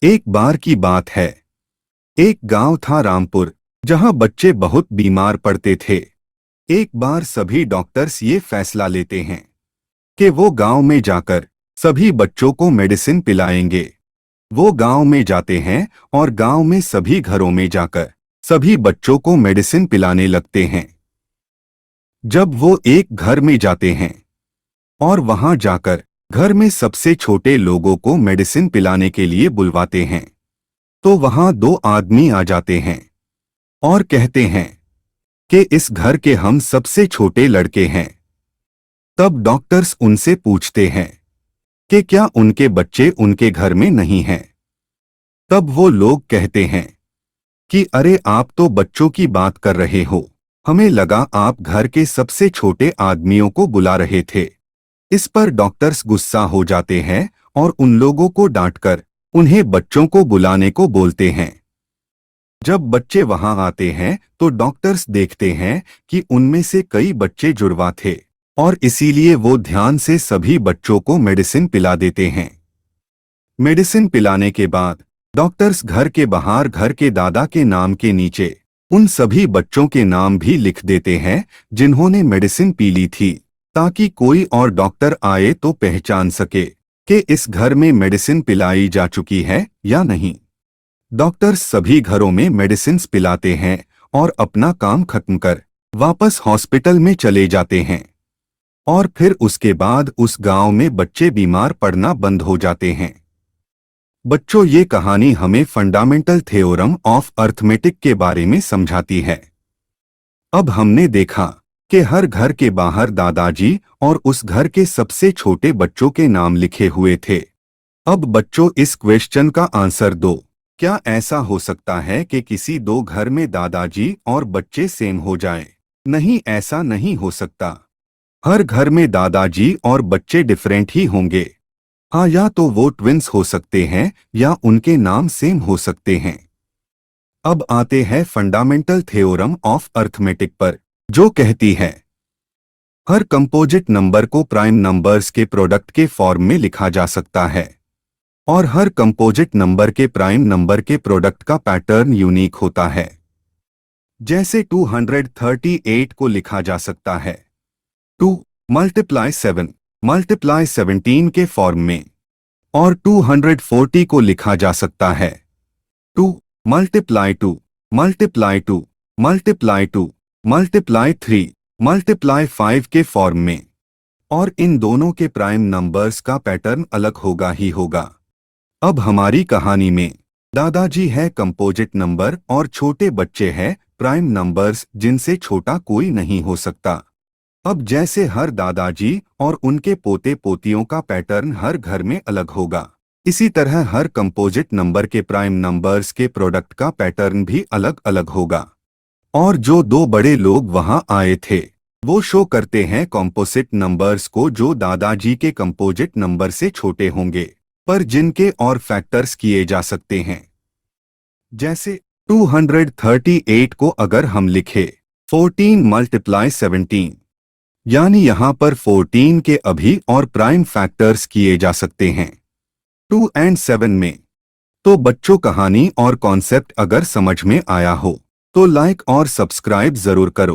एक बार की बात है। एक गांव था रामपुर, जहां बच्चे बहुत बीमार पड़ते थे। एक बार सभी डॉक्टर्स ये फैसला लेते हैं कि वो गांव में जाकर सभी बच्चों को मेडिसिन पिलाएंगे। वो गांव में जाते हैं और गांव में सभी घरों में जाकर सभी बच्चों को मेडिसिन पिलाने लगते हैं। जब वो एक घर में जाते हैं और वहां जाकर घर में सबसे छोटे लोगों को मेडिसिन पिलाने के लिए बुलवाते हैं, तो वहां दो आदमी आ जाते हैं और कहते हैं कि इस घर के हम सबसे छोटे लड़के हैं। तब डॉक्टर्स उनसे पूछते हैं कि क्या उनके बच्चे उनके घर में नहीं हैं। तब वो लोग कहते हैं कि अरे, आप तो बच्चों की बात कर रहे हो, हमें लगा आप घर के सबसे छोटे आदमियों को बुला रहे थे। इस पर डॉक्टर्स गुस्सा हो जाते हैं और उन लोगों को डांटकर उन्हें बच्चों को बुलाने को बोलते हैं। जब बच्चे वहां आते हैं तो डॉक्टर्स देखते हैं कि उनमें से कई बच्चे जुड़वा थे और इसीलिए वो ध्यान से सभी बच्चों को मेडिसिन पिला देते हैं। मेडिसिन पिलाने के बाद डॉक्टर्स घर के बाहर घर के दादा के नाम के नीचे उन सभी बच्चों के नाम भी लिख देते हैं जिन्होंने मेडिसिन पी ली थी, ताकि कोई और डॉक्टर आए तो पहचान सके कि इस घर में मेडिसिन पिलाई जा चुकी है या नहीं। डॉक्टर्स सभी घरों में मेडिसिन पिलाते हैं और अपना काम खत्म कर वापस हॉस्पिटल में चले जाते हैं। और फिर उसके बाद उस गांव में बच्चे बीमार पड़ना बंद हो जाते हैं। बच्चों, ये कहानी हमें फंडामेंटल थ्योरम ऑफ अर्थमेटिक के बारे में समझाती है। अब हमने देखा कि हर घर के बाहर दादाजी और उस घर के सबसे छोटे बच्चों के नाम लिखे हुए थे। अब बच्चों, इस क्वेश्चन का आंसर दो। क्या ऐसा हो सकता है कि किसी दो घर में दादाजी और बच्चे सेम हो जाएं? नहीं, ऐसा नहीं हो सकता। हर घर में दादाजी और बच्चे डिफरेंट ही होंगे। हाँ, या तो वो ट्विन्स हो सकते हैं या उनके नाम सेम हो सकते हैं। अब आते हैं फंडामेंटल थ्योरम ऑफ अर्थमेटिक पर, जो कहती है हर कंपोजिट नंबर को प्राइम नंबर्स के प्रोडक्ट के फॉर्म में लिखा जा सकता है और हर कंपोजिट नंबर के प्राइम नंबर के प्रोडक्ट का पैटर्न यूनिक होता है। जैसे 238 को लिखा जा सकता है 2 × 7 × 17 के फॉर्म में, और 240 को लिखा जा सकता है 2 × 2 × 2 × 2 × 3 × 5 के फॉर्म में। और इन दोनों के प्राइम नंबर्स का पैटर्न अलग होगा ही होगा। अब हमारी कहानी में दादाजी है कंपोजिट नंबर और छोटे बच्चे हैं प्राइम नंबर्स, जिनसे छोटा कोई नहीं हो सकता। अब जैसे हर दादाजी और उनके पोते पोतियों का पैटर्न हर घर में अलग होगा, इसी तरह हर कंपोजिट नंबर के प्राइम नंबर्स के प्रोडक्ट का पैटर्न भी अलग अलग होगा। और जो दो बड़े लोग वहां आए थे वो शो करते हैं कॉम्पोजिट नंबर्स को, जो दादाजी के कंपोजिट नंबर से छोटे होंगे पर जिनके और फैक्टर्स किए जा सकते हैं। जैसे 238 को अगर हम लिखे 14 × 17, यानी यहां पर 14 के अभी और प्राइम फैक्टर्स किए जा सकते हैं 2 और 7 में। तो बच्चों, कहानी और कॉन्सेप्ट अगर समझ में आया हो तो लाइक और सब्सक्राइब जरूर करो।